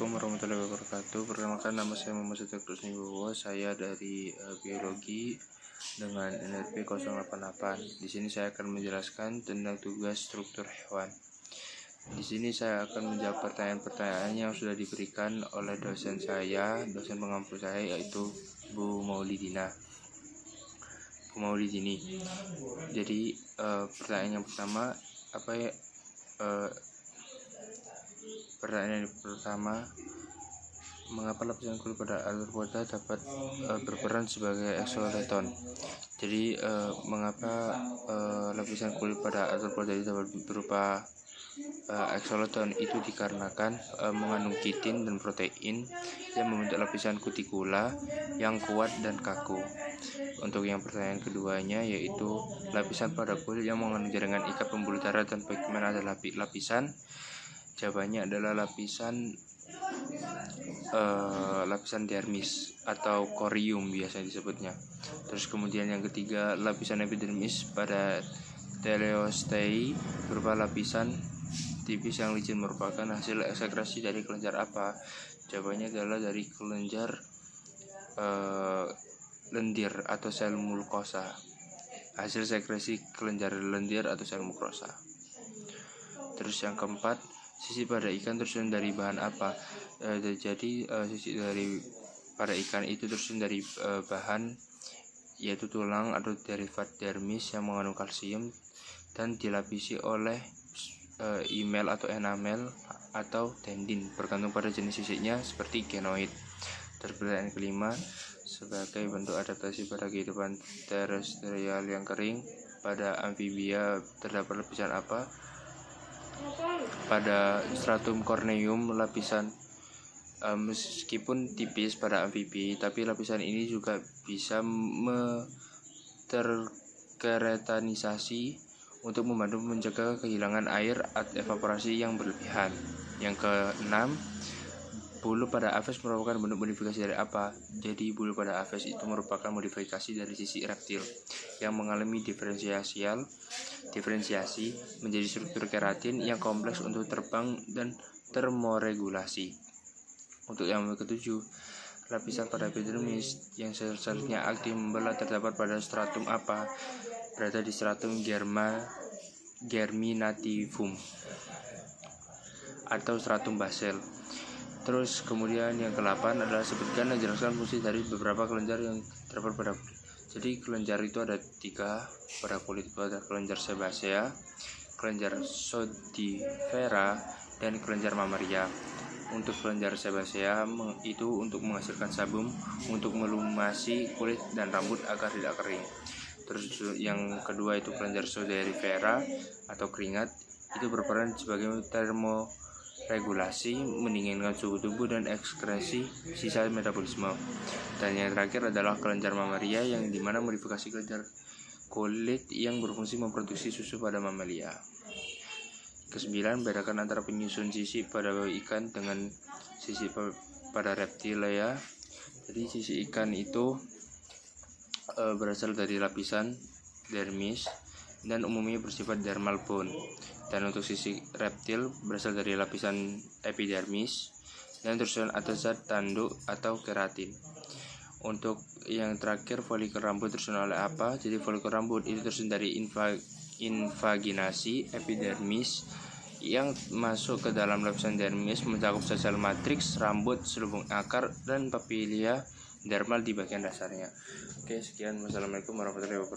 Assalamualaikum warahmatullahi wabarakatuh. Perkenalkan, nama saya Muhammad Setiakus Nibowo. Saya dari biologi dengan NRP 088. Di sini saya akan menjelaskan tentang tugas struktur hewan. Di sini saya akan menjawab pertanyaan-pertanyaan yang sudah diberikan oleh dosen pengampu saya, yaitu Bu Maulidini. Jadi pertanyaan yang pertama, pertanyaan yang pertama, mengapa lapisan kulit pada arthropoda dapat berperan sebagai exoskeleton? Jadi mengapa lapisan kulit pada arthropoda dapat berupa exoskeleton? Itu dikarenakan mengandung kitin dan protein yang membentuk lapisan kutikula yang kuat dan kaku. Untuk yang pertanyaan keduanya, yaitu lapisan pada kulit yang mengandung jaringan ikat pembuluh darah dan pigmen adalah lapisan. Jawabannya adalah lapisan dermis atau corium biasa disebutnya. Terus kemudian yang ketiga, lapisan epidermis pada teleostei berupa lapisan tipis yang licin, merupakan hasil sekresi dari kelenjar apa? Jawabannya adalah dari kelenjar lendir atau sel mukosa. Hasil sekresi kelenjar lendir atau sel mukosa. Terus yang keempat, sisi pada ikan tersusun dari bahan apa? Jadi sisi dari pada ikan itu tersusun dari bahan, yaitu tulang atau derivat dermis yang mengandung kalsium dan dilapisi oleh emel atau enamel atau tendin, bergantung pada jenis sisiknya seperti genoid. Terus pertanyaan kelima, sebagai bentuk adaptasi pada kehidupan terestrial yang kering, pada amfibia terdapat lapisan apa? Pada stratum corneum, lapisan meskipun tipis pada amfibi, tapi lapisan ini juga bisa terkeretanisasi untuk membantu mencegah kehilangan air atau evaporasi yang berlebihan. Yang keenam, bulu pada aves merupakan bentuk modifikasi dari apa? Jadi bulu pada aves itu merupakan modifikasi dari sisik reptil yang mengalami diferensiasi menjadi struktur keratin yang kompleks untuk terbang dan termoregulasi. Untuk yang ketujuh, lapisan pada epidermis yang sel-selnya aktif membelah terdapat pada stratum apa? Berada di stratum germinativum atau stratum basal. Terus kemudian yang ke-8 adalah sebutkan dan jelaskan fungsi dari beberapa kelenjar yang terdapat pada kulit. Jadi kelenjar itu ada 3 pada kulit, itu ada kelenjar sebasea, kelenjar sodifera, dan kelenjar mamaria. Untuk kelenjar sebasea itu untuk menghasilkan sabum untuk melumasi kulit dan rambut agar tidak kering. Terus yang kedua itu kelenjar sodifera atau keringat, itu berperan sebagai termoregulasi, mendinginkan suhu tubuh dan ekskresi sisa metabolisme. Dan yang terakhir adalah kelenjar mamaria, yang dimana modifikasi kelenjar kulit yang berfungsi memproduksi susu pada mamalia. Ke-9, bedakan antara penyusun sisik pada ikan dengan sisik pada reptilia. Jadi sisik ikan itu berasal dari lapisan dermis dan umumnya bersifat dermal bone. Dan untuk sisik reptil berasal dari lapisan epidermis dan tersusun atas zat tanduk atau keratin. Untuk yang terakhir, folikel rambut tersusun oleh apa? Jadi folikel rambut itu tersusun dari invaginasi epidermis yang masuk ke dalam lapisan dermis, mencakup sel matriks, rambut, selubung akar, dan papilia dermal di bagian dasarnya. Oke, sekian. Wassalamualaikum warahmatullahi wabarakatuh.